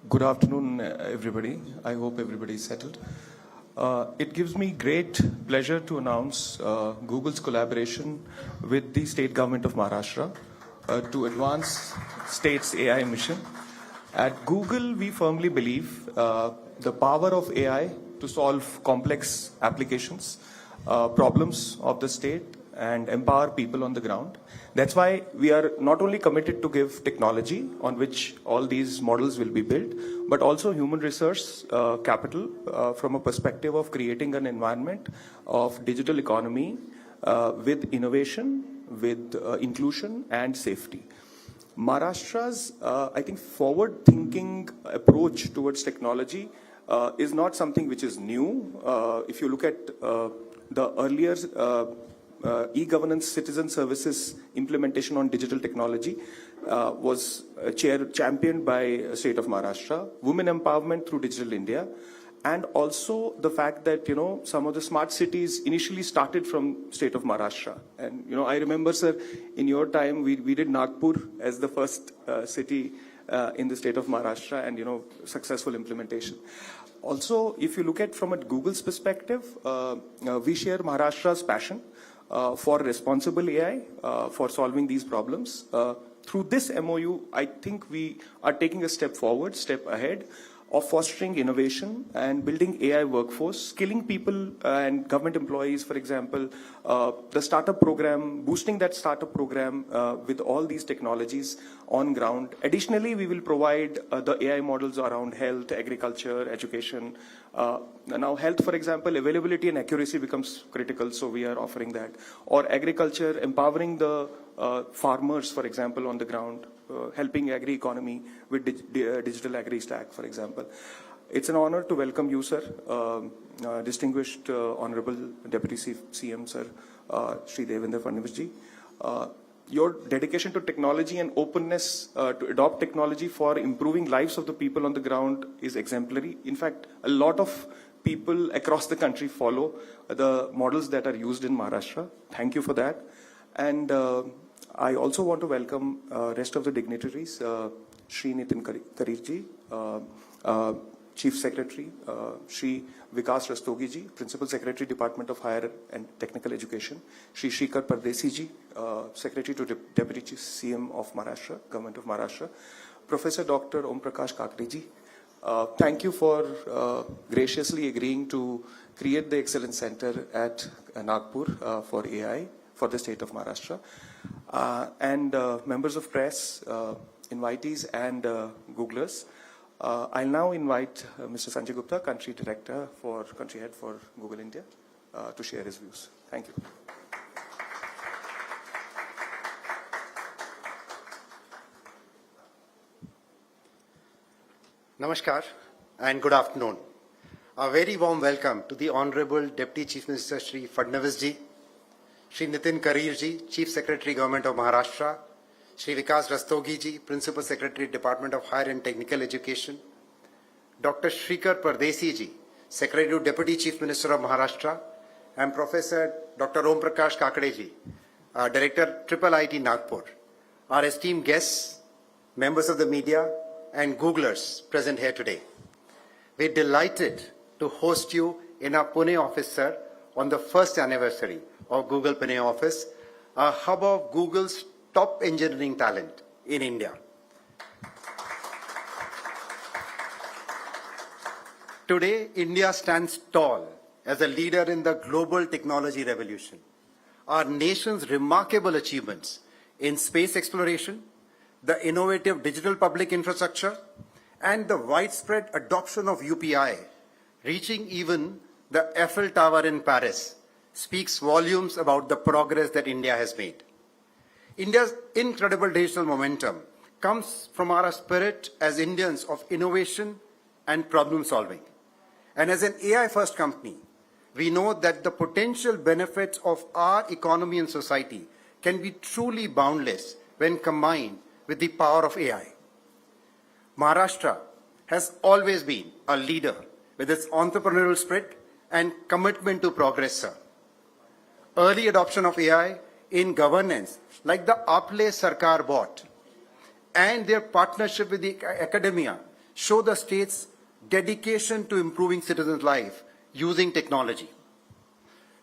Good afternoon, everybody. I hope everybody is settled. It gives me great pleasure to announce Google's collaboration with the state government of Maharashtra to advance state's AI mission. At Google, we firmly believe the power of AI to solve complex applications, problems of the state, and empower people on the ground. That's why we are not only committed to give technology on which all these models will be built, but also human resource capital from a perspective of creating an environment of digital economy with innovation, with inclusion and safety. Maharashtra's, I think, forward-thinking approach towards technology is not something which is new. If you look at the earlier e-governance citizen services implementation on digital technology was championed by state of Maharashtra, women empowerment through Digital India, and also the fact that, some of the smart cities initially started from state of Maharashtra. And, I remember, sir, in your time, we did Nagpur as the first city in the state of Maharashtra and, successful implementation. Also, if you look at from a Google's perspective, we share Maharashtra's passion for responsible AI, for solving these problems. Through this MoU, I think we are taking a step forward, step ahead of fostering innovation and building AI workforce, skilling people and government employees, for example, the startup program, boosting that startup program with all these technologies on ground. Additionally, we will provide the AI models around health, agriculture, education. Now health, for example, availability and accuracy becomes critical, so we are offering that. Or agriculture, empowering the farmers, for example, on the ground, helping agri-economy with digital agri-stack, for example. It's an honor to welcome you, sir, distinguished Honorable Deputy CM, sir, Shri Devendra Fadnavis ji. Your dedication to technology and openness to adopt technology for improving lives of the people on the ground is exemplary. In fact, a lot of people across the country follow the models that are used in Maharashtra. Thank you for that. And I also want to welcome rest of the dignitaries, Shri Nitin Karir ji, Chief Secretary, Shri Vikas Rastogi ji, Principal Secretary, Department of Higher and Technical Education, Shri Shrikar Pardesi ji, Secretary to Deputy CM of Maharashtra, Government of Maharashtra, Professor Dr. Om Prakash Kakri ji. Thank you for graciously agreeing to create the Excellence Center at Nagpur for AI for the state of Maharashtra. And members of press, invitees and Googlers. I'll now invite Mr. Sanjay Gupta, Country Head for Google India, to share his views. Thank you. Namaskar and good afternoon. A very warm welcome to the Honorable Deputy Chief Minister Shri Fadnavis ji, Shri Nitin Karir ji, Chief Secretary Government of Maharashtra, Shri Vikas Rastogi ji, Principal Secretary, Department of Higher and Technical Education, Dr. Shrikar Pardesi ji, Secretary to Deputy Chief Minister of Maharashtra, and Professor Dr. Om Prakash Kakade ji, Director, Triple IT Nagpur, our esteemed guests, members of the media, and Googlers present here today. We're delighted to host you in our Pune office, sir, on the first anniversary of Google Pune office, a hub of Google's top engineering talent in India. Today, India stands tall as a leader in the global technology revolution. Our nation's remarkable achievements in space exploration, the innovative digital public infrastructure, and the widespread adoption of UPI, reaching even the Eiffel Tower in Paris, speaks volumes about the progress that India has made. India's incredible digital momentum comes from our spirit as Indians of innovation and problem solving. And as an AI-first company, we know that the potential benefits of our economy and society can be truly boundless when combined with the power of AI. Maharashtra has always been a leader with its entrepreneurial spirit and commitment to progress, sir. Early adoption of AI in governance, like the Aple Sarkar bot, and their partnership with the academia show the state's dedication to improving citizens' life using technology.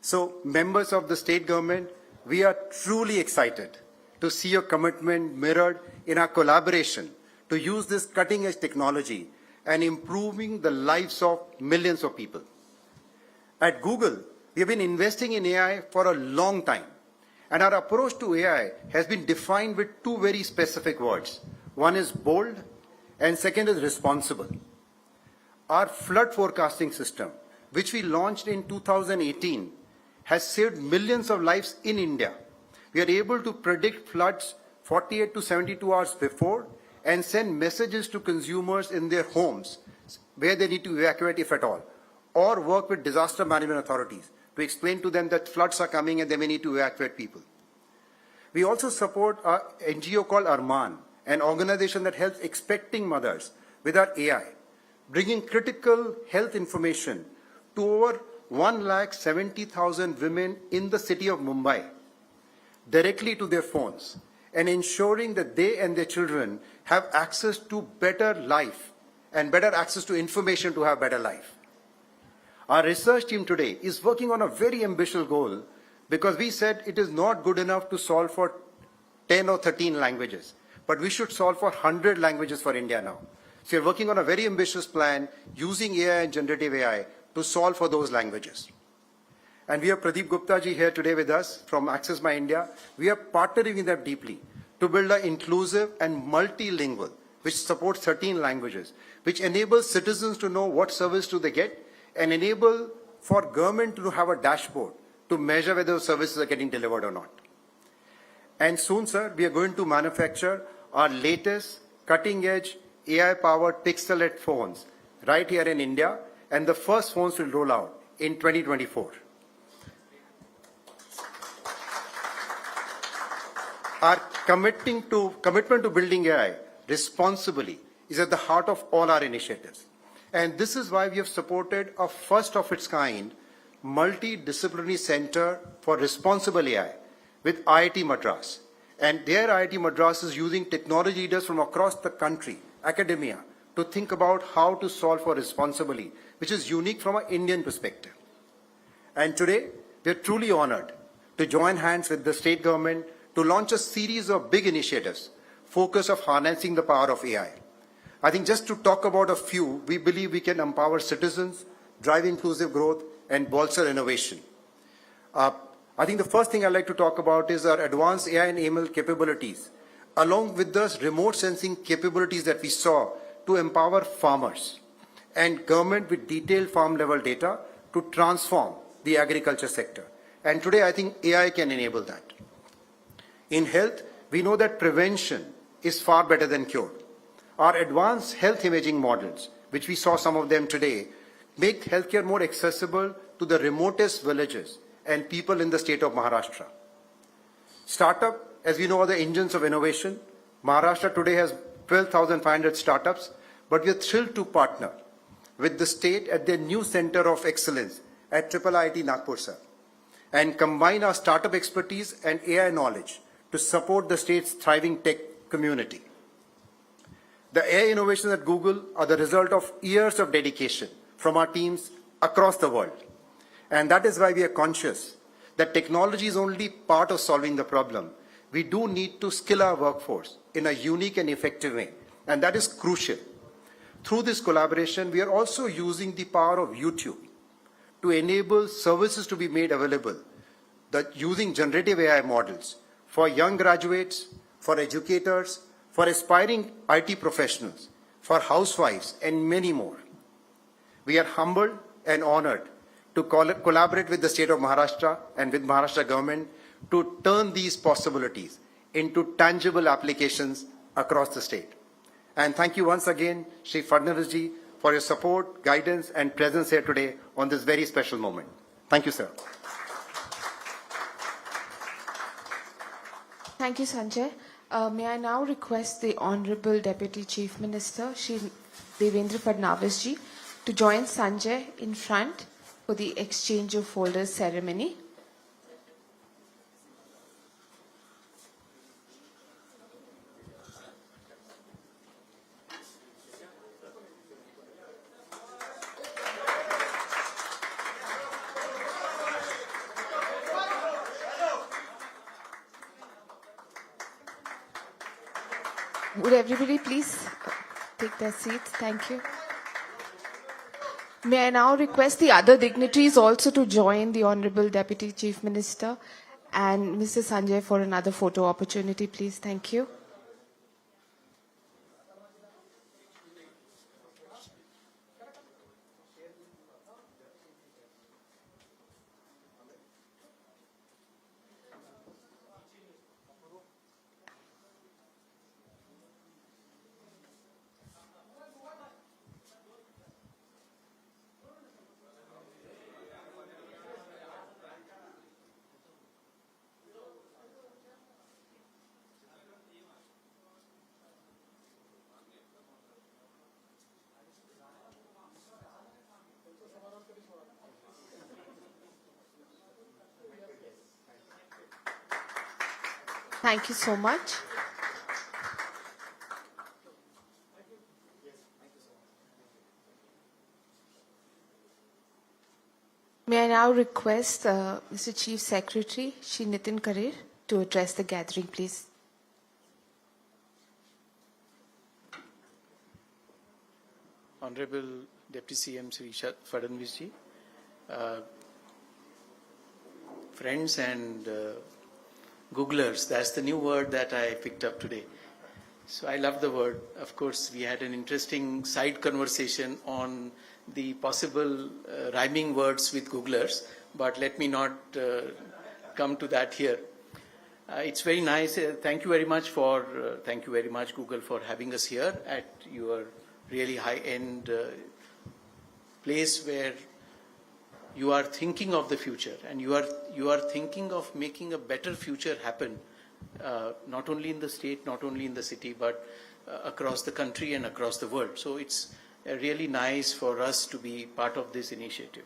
So, members of the state government, we are truly excited to see your commitment mirrored in our collaboration to use this cutting-edge technology and improving the lives of millions of people. At Google, we have been investing in AI for a long time, and our approach to AI has been defined with two very specific words. One is bold, and second is responsible. Our flood forecasting system, which we launched in 2018, has saved millions of lives in India. We are able to predict floods 48 to 72 hours before and send messages to consumers in their homes where they need to evacuate, if at all, or work with disaster management authorities to explain to them that floods are coming and they may need to evacuate people. We also support an NGO called Arman, an organization that helps expecting mothers with our AI, bringing critical health information to over 170,000 women in the city of Mumbai directly to their phones, and ensuring that they and their children have access to better life and better access to information to have better life. Our research team today is working on a very ambitious goal because we said it is not good enough to solve for 10 or 13 languages, but we should solve for 100 languages for India now. So we're working on a very ambitious plan using AI and generative AI to solve for those languages. And we have Pradeep Gupta ji here today with us from Access My India. We are partnering with them deeply to build an inclusive and multilingual, which supports 13 languages, which enables citizens to know what service do they get and enable for government to have a dashboard to measure whether those services are getting delivered or not. And soon, sir, we are going to manufacture our latest cutting-edge AI-powered pixel-led phones right here in India, and the first phones will roll out in 2024. Our commitment to building AI responsibly is at the heart of all our initiatives. And this is why we have supported a first of its kind multidisciplinary center for responsible AI with IIT Madras. And their IIT Madras is using technology leaders from across the country, academia, to think about how to solve for responsibly, which is unique from an Indian perspective. And today, we are truly honored to join hands with the state government to launch a series of big initiatives focused on harnessing the power of AI. I think just to talk about a few, we believe we can empower citizens, drive inclusive growth, and bolster innovation. I think the first thing I'd like to talk about is our advanced AI and ML capabilities, along with the remote sensing capabilities that we saw to empower farmers and government with detailed farm level data to transform the agriculture sector. And today I think AI can enable that. In health, we know that prevention is far better than cure. Our advanced health imaging models, which we saw some of them today, make healthcare more accessible to the remotest villages and people in the state of Maharashtra. Startup as we know, are the engines of innovation. Maharashtra today has 12,500 startups, but we are thrilled to partner with the state at their new center of excellence at IIIT Nagpur, sir, and combine our startup expertise and AI knowledge to support the state's thriving tech community. The AI innovations at Google are the result of years of dedication from our teams across the world. And that is why we are conscious that technology is only part of solving the problem. We do need to skill our workforce in a unique and effective way, and that is crucial. Through this collaboration, we are also using the power of YouTube to enable services to be made available using generative AI models for young graduates, for educators, for aspiring IT professionals, for housewives, and many more. We are humbled and honored to collaborate with the state of Maharashtra and with Maharashtra government to turn these possibilities into tangible applications across the state. And thank you once again, Shri Fadnavis ji, for your support, guidance, and presence here today on this very special moment. Thank you, sir. Thank you, Sanjay. May I now request the Honorable Deputy Chief Minister, Shri Devendra Fadnavis ji, to join Sanjay in front for the exchange of folders ceremony. Would everybody please take their seats? Thank you. May I now request the other dignitaries also to join the Honorable Deputy Chief Minister and Mr. Sanjay for another photo opportunity, please. Thank you. Thank you so much. May I now request Mr. Chief Secretary, Shri Nitin Karir, to address the gathering, please. Honorable Deputy CM Shri Fadnavis ji, friends and Googlers, that's the new word that I picked up today. So I love the word. Of course, we had an interesting side conversation on the possible rhyming words with Googlers, but let me not come to that here. It's very nice. Thank you very much, Google, for having us here at your really high-end place where you are thinking of the future and you are thinking of making a better future happen, not only in the state, not only in the city, but across the country and across the world. So it's really nice for us to be part of this initiative.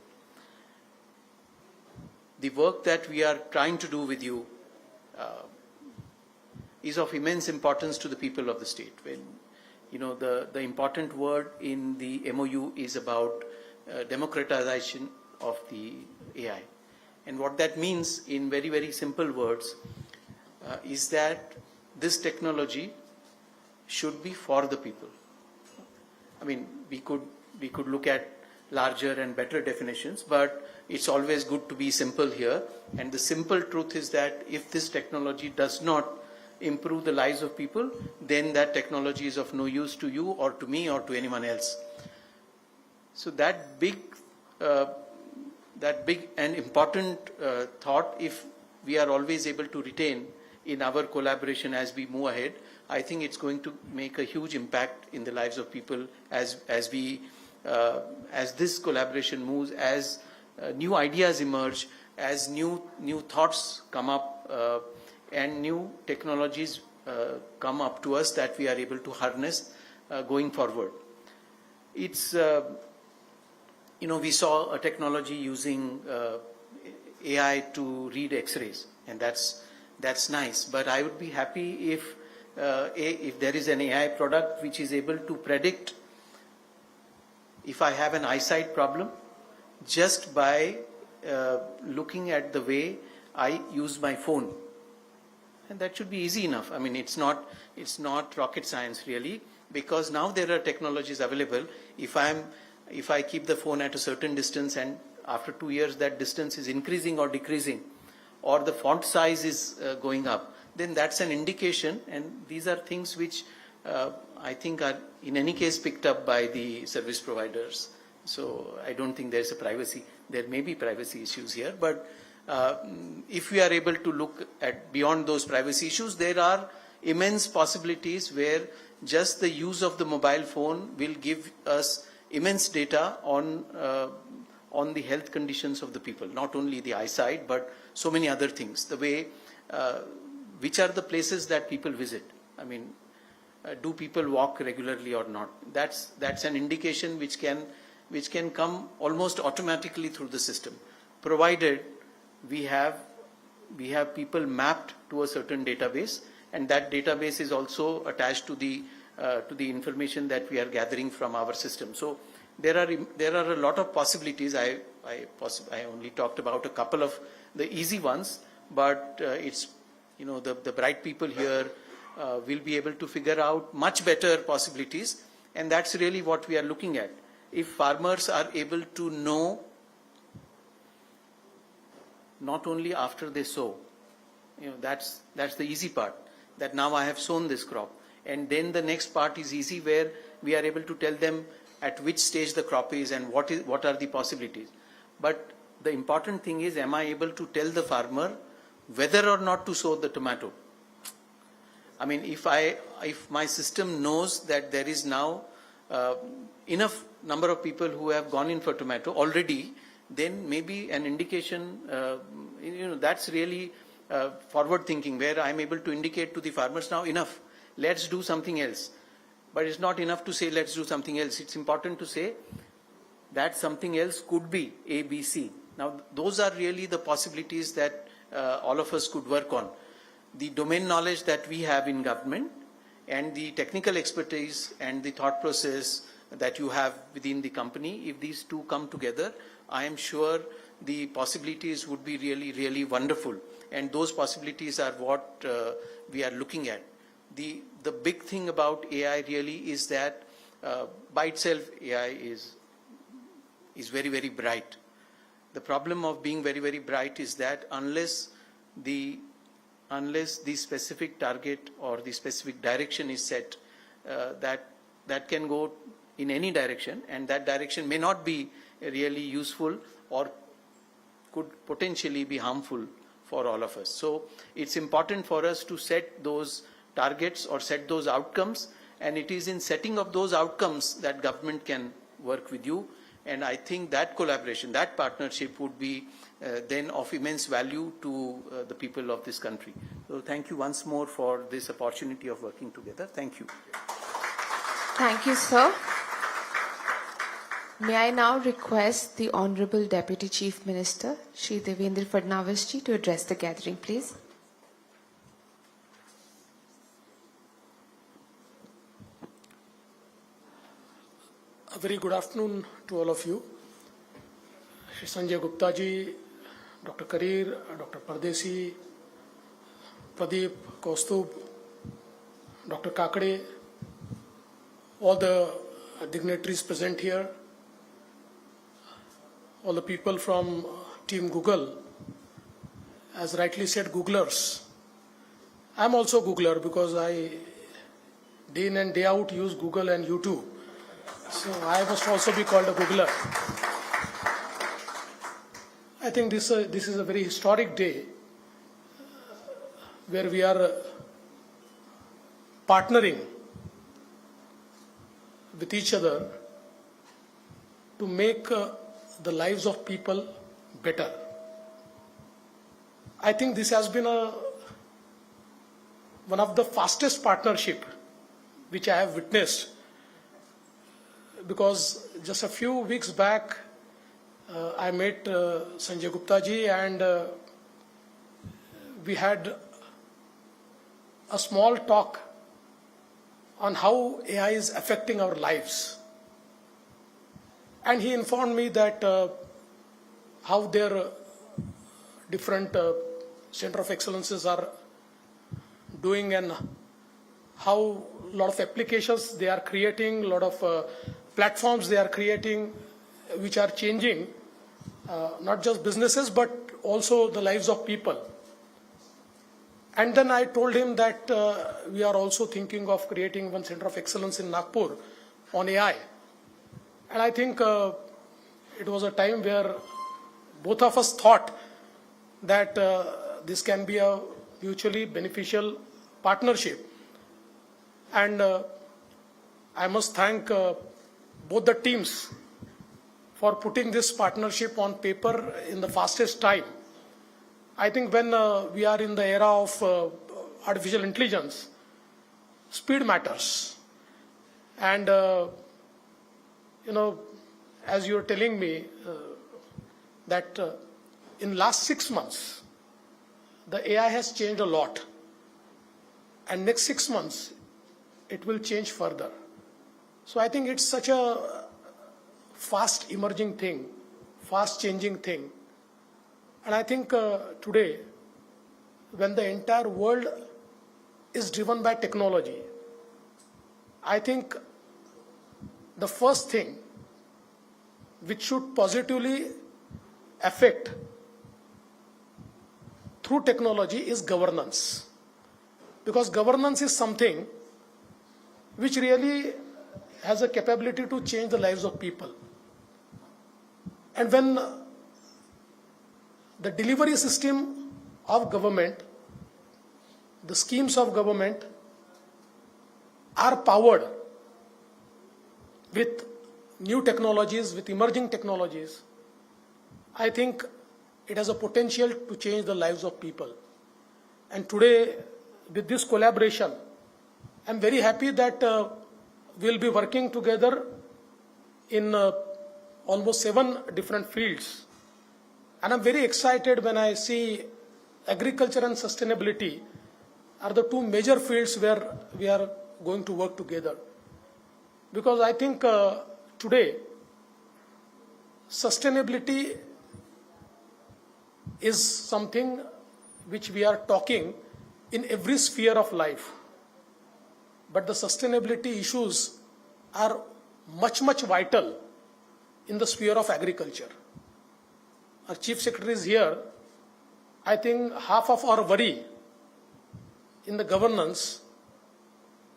The work that we are trying to do with you is of immense importance to the people of the state. When, you know, the important word in the MoU is about democratization of the AI. And what that means in very, very simple words is that this technology should be for the people. I mean, we could look at larger and better definitions, but it's always good to be simple here. And the simple truth is that if this technology does not improve the lives of people, then that technology is of no use to you or to me or to anyone else. So that big and important thought, if we are always able to retain in our collaboration as we move ahead, I think it's going to make a huge impact in the lives of people as this collaboration moves, as new ideas emerge, as new thoughts come up and new technologies come up to us that we are able to harness going forward. It's, we saw a technology using AI to read X-rays, and that's nice. But I would be happy if there is an AI product which is able to predict if I have an eyesight problem just by looking at the way I use my phone. And that should be easy enough. I mean, it's not rocket science really, because now there are technologies available. If I keep the phone at a certain distance and after 2 years that distance is increasing or decreasing, or the font size is going up, then that's an indication, and these are things which I think are in any case picked up by the service providers. So I don't think there's a privacy. There may be privacy issues here, but if we are able to look at beyond those privacy issues, there are immense possibilities where just the use of the mobile phone will give us immense data on the health conditions of the people, not only the eyesight, but so many other things. The way, which are the places that people visit? I mean, do people walk regularly or not? That's an indication which can come almost automatically through the system, provided we have people mapped to a certain database, and that database is also attached to the information that we are gathering from our system. So there are a lot of possibilities. I only talked about a couple of the easy ones, but it's the bright people here will be able to figure out much better possibilities, and that's really what we are looking at. If farmers are able to know not only after they sow, that's the easy part, that now I have sown this crop, and then the next part is easy, where we are able to tell them at which stage the crop is and what are the possibilities. But the important thing is, am I able to tell the farmer whether or not to sow the tomato? I mean, if my system knows that there is now enough number of people who have gone in for tomato already, then maybe an indication, that's really forward thinking, where I'm able to indicate to the farmers, now enough, let's do something else. But it's not enough to say let's do something else. It's important to say that something else could be A, B, C. Now those are really the possibilities that all of us could work on. The domain knowledge that we have in government, and the technical expertise and the thought process that you have within the company, if these two come together, I am sure the possibilities would be really, really wonderful. And those possibilities are what we are looking at. The big thing about AI really is that by itself AI is very, very bright. The problem of being very, very bright is that unless the specific target or the specific direction is set, that can go in any direction, and that direction may not be really useful or could potentially be harmful for all of us. So it's important for us to set those targets or set those outcomes, and it is in setting of those outcomes that government can work with you. And I think that collaboration, that partnership would be then of immense value to the people of this country. So thank you once more for this opportunity of working together. Thank you. Thank you, sir. May I now request the Honorable Deputy Chief Minister, Shri Devendra Fadnavis ji, to address the gathering, please. A very good afternoon to all of you. Shri Sanjay Gupta ji, Dr. Karir, Dr. Pardesi, Pradeep, Kaustubh, Dr. Kakade, all the dignitaries present here, all the people from Team Google, as rightly said, Googlers. I'm also Googler because I day in and day out use Google and YouTube. So I must also be called a Googler. I think this is a very historic day where we are partnering with each other to make the lives of people better. I think this has been a one of the fastest partnership which I have witnessed, because just a few weeks back I met Sanjay Gupta ji, and we had a small talk on how AI is affecting our lives. And he informed me that how their different center of excellences are doing, and how a lot of applications they are creating, a lot of platforms they are creating, which are changing not just businesses but also the lives of people. And then I told him that we are also thinking of creating one center of excellence in Nagpur on AI. And I think it was a time where both of us thought that this can be a mutually beneficial partnership. And I must thank both the teams for putting this partnership on paper in the fastest time. I think when we are in the era of artificial intelligence, speed matters. And, you know, as you're telling me that in last 6 months, the AI has changed a lot. And next 6 months, it will change further. So I think it's such a fast emerging thing, fast changing thing. And I think today, when the entire world is driven by technology, I think the first thing which should positively affect through technology is governance. Because governance is something which really has a capability to change the lives of people. And when the delivery system of government, the schemes of government are powered with new technologies, with emerging technologies, I think it has a potential to change the lives of people. And today, with this collaboration, I'm very happy that we'll be working together in almost 7 different fields. And I'm very excited when I see agriculture and sustainability are the 2 major fields where we are going to work together. Because I think today, sustainability is something which we are talking in every sphere of life. But the sustainability issues are much, much vital in the sphere of agriculture. Our Chief Secretary is here. I think half of our worry in the governance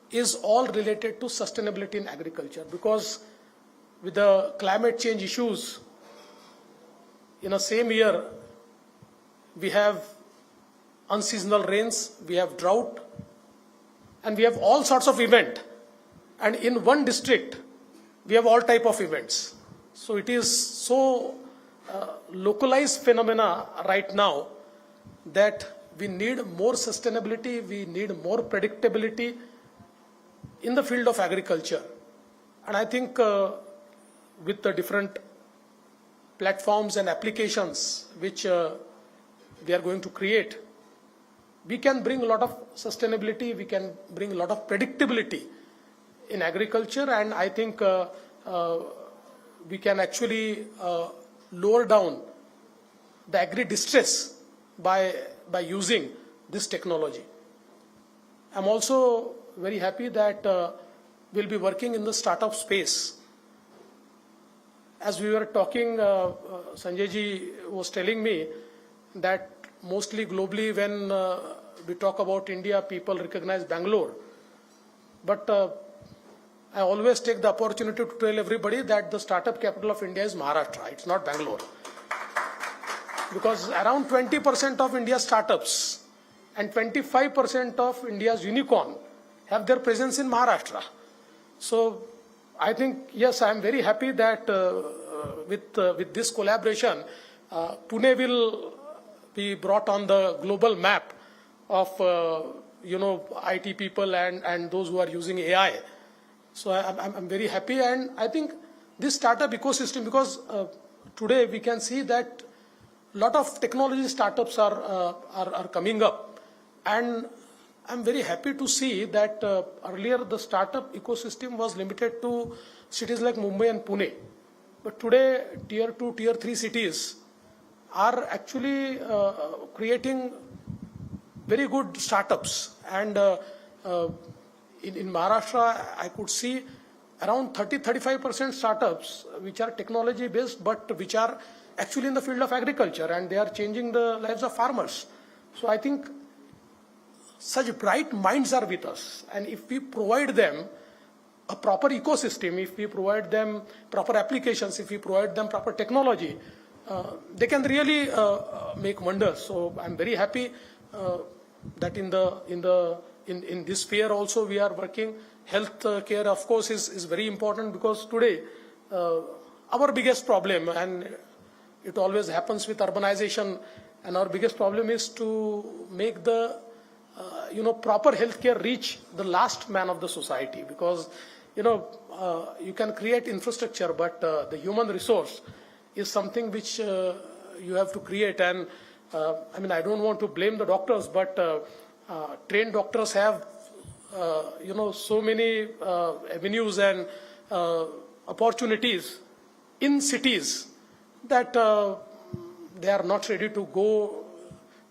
is all related to sustainability in agriculture, because with the climate change issues, in the same year, we have unseasonal rains, we have drought, and we have all sorts of events. And in one district, we have all type of events. So it is so localized phenomena right now that we need more sustainability, we need more predictability in the field of agriculture. And I think with the different platforms and applications which we are going to create, we can bring a lot of sustainability, we can bring a lot of predictability in agriculture, and I think we can actually lower down the agri-distress by using this technology. I'm also very happy that we'll be working in the startup space. As we were talking, Sanjay ji was telling me that mostly globally when we talk about India, people recognize Bangalore. But I always take the opportunity to tell everybody that the startup capital of India is Maharashtra. It's not Bangalore. Because around 20% of India's startups and 25% of India's unicorn have their presence in Maharashtra. So I think, yes, I am very happy that with this collaboration, Pune will be brought on the global map of IT people and those who are using AI. So I'm very happy, and I think this startup ecosystem, because today we can see that a lot of technology startups are coming up, and I'm very happy to see that earlier the startup ecosystem was limited to cities like Mumbai and Pune, but today tier 2, tier 3 cities are actually creating very good startups, and in Maharashtra I could see around 30-35% startups which are technology based but which are actually in the field of agriculture, and they are changing the lives of farmers. So I think such bright minds are with us, and if we provide them a proper ecosystem, if we provide them proper applications, if we provide them proper technology, they can really make wonders. So I'm very happy that in this sphere also we are working. Health care, of course, is very important, because today our biggest problem, and it always happens with urbanization, and our biggest problem is to make the proper healthcare reach the last man of the society, because you can create infrastructure, but the human resource is something which you have to create. And I don't want to blame the doctors, but trained doctors have so many avenues and opportunities in cities that they are not ready to go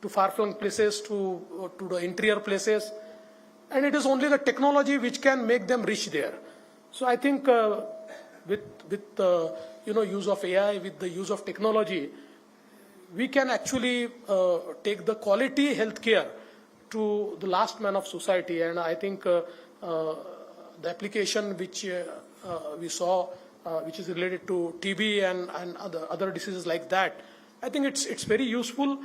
to far-flung places, to the interior places, and it is only the technology which can make them reach there. So I think with use of AI, with the use of technology, we can actually take the quality healthcare to the last man of society. And I think the application which we saw, which is related to TB and other diseases like that, I think it's very useful.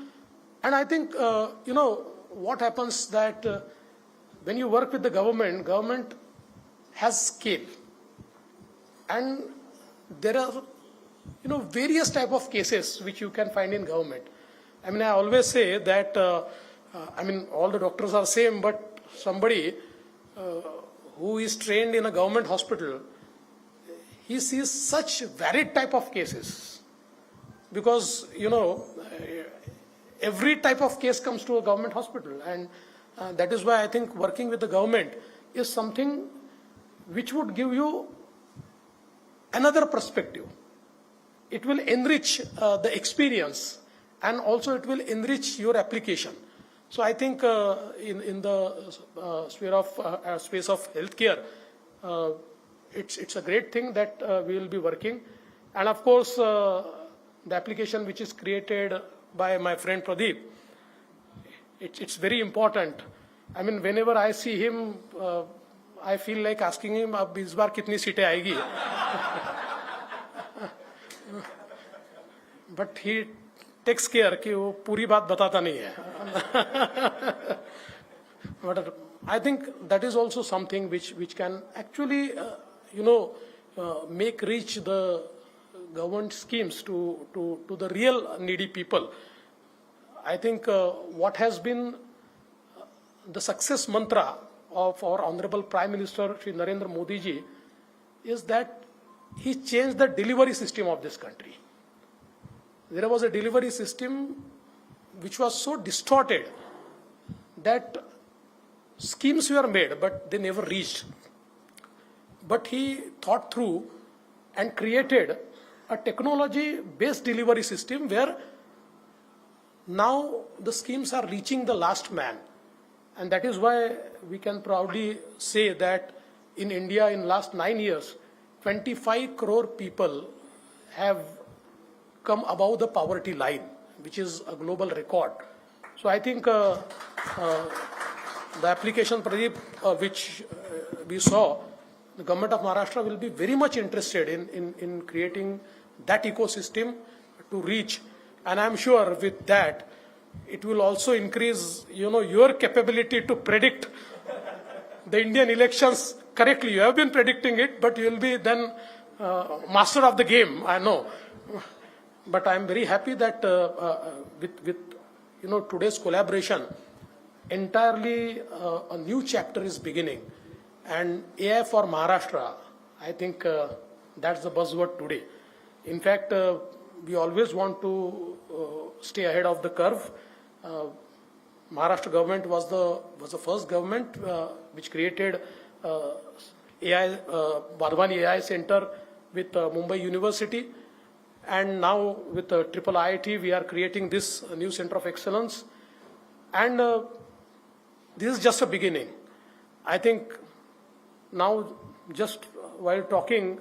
And I think what happens that when you work with the government has scale, and there are various type of cases which you can find in government. I always say that all the doctors are same, but somebody who is trained in a government hospital, he sees such varied type of cases, because every type of case comes to a government hospital, and that is why I think working with the government is something which would give you another perspective. It will enrich the experience, and also it will enrich your application. So I think in the space of healthcare, it's a great thing that we will be working. And of course, the application which is created by my friend Pradeep, it's very important. Whenever I see him, I feel like asking him, "Ab is baar kitni seatein aayegi?" But he takes care कि वो पूरी बात बताता नहीं है. But I think that is also something which can actually make reach the government schemes to the real needy people. I think what has been the success mantra of our Honorable Prime Minister Shri Narendra Modi ji is that he changed the delivery system of this country. There was a delivery system which was so distorted that schemes were made, but they never reached. But he thought through and created a technology-based delivery system where now the schemes are reaching the last man. And that is why we can proudly say that in India in last 9 years, 25 crore people have come above the poverty line, which is a global record. So I think the application, Pradeep, which we saw, the government of Maharashtra will be very much interested in creating that ecosystem to reach. And I'm sure with that, it will also increase, your capability to predict the Indian elections correctly. You have been predicting it, but you will be then master of the game, I know. But I'm very happy that with today's collaboration, entirely a new chapter is beginning. And AI for Maharashtra, I think that's the buzzword today. In fact, we always want to stay ahead of the curve. Maharashtra government was the first government which created AI, Badwani AI Center with Mumbai University. And now with Triple IIT, we are creating this new Center of Excellence. And this is just a beginning. I think now, just while talking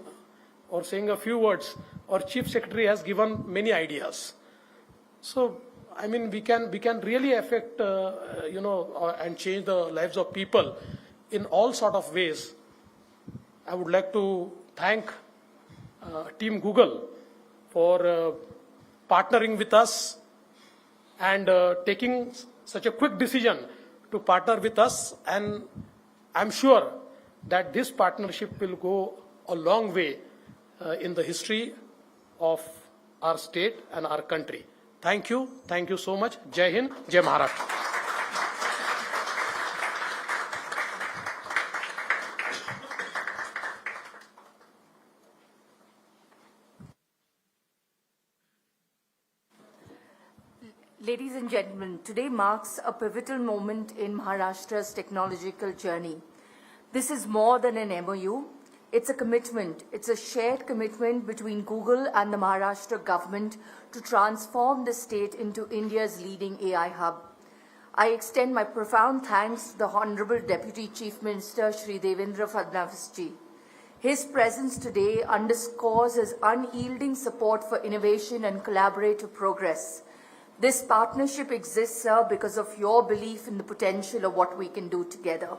or saying a few words, our Chief Secretary has given many ideas. So, I mean, we can really affect, and change the lives of people in all sort of ways. I would like to thank Team Google for partnering with us and taking such a quick decision to partner with us. And I'm sure that this partnership will go a long way in the history of our state and our country. Thank you. Thank you so much. Jai Hind, Jai Maharashtra. Ladies and gentlemen, today marks a pivotal moment in Maharashtra's technological journey. This is more than an MoU. It's a commitment. It's a shared commitment between Google and the Maharashtra government to transform the state into India's leading AI hub. I extend my profound thanks to the Honorable Deputy Chief Minister, Shri Devendra Fadnavis ji. His presence today underscores his unyielding support for innovation and collaborative progress. This partnership exists, sir, because of your belief in the potential of what we can do together.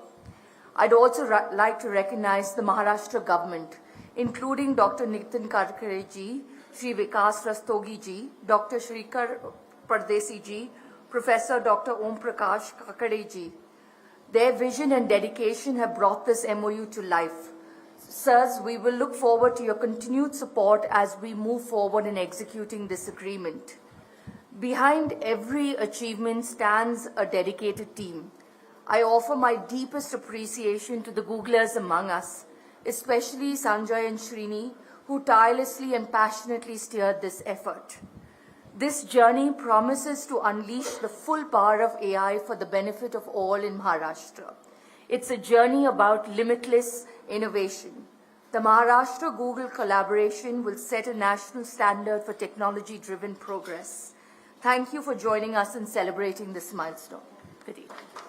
I'd also like to recognize the Maharashtra government, including Dr. Nitin Gadkari ji, Shri Vikas Rastogi ji, Dr. Shrikar Pardesi ji, Professor Dr. Om Prakash Kakade ji. Their vision and dedication have brought this MoU to life. Sirs, we will look forward to your continued support as we move forward in executing this agreement. Behind every achievement stands a dedicated team. I offer my deepest appreciation to the Googlers among us, especially Sanjay and Srini, who tirelessly and passionately steered this effort. This journey promises to unleash the full power of AI for the benefit of all in Maharashtra. It's a journey about limitless innovation. The Maharashtra-Google collaboration will set a national standard for technology-driven progress. Thank you for joining us in celebrating this milestone. Good evening.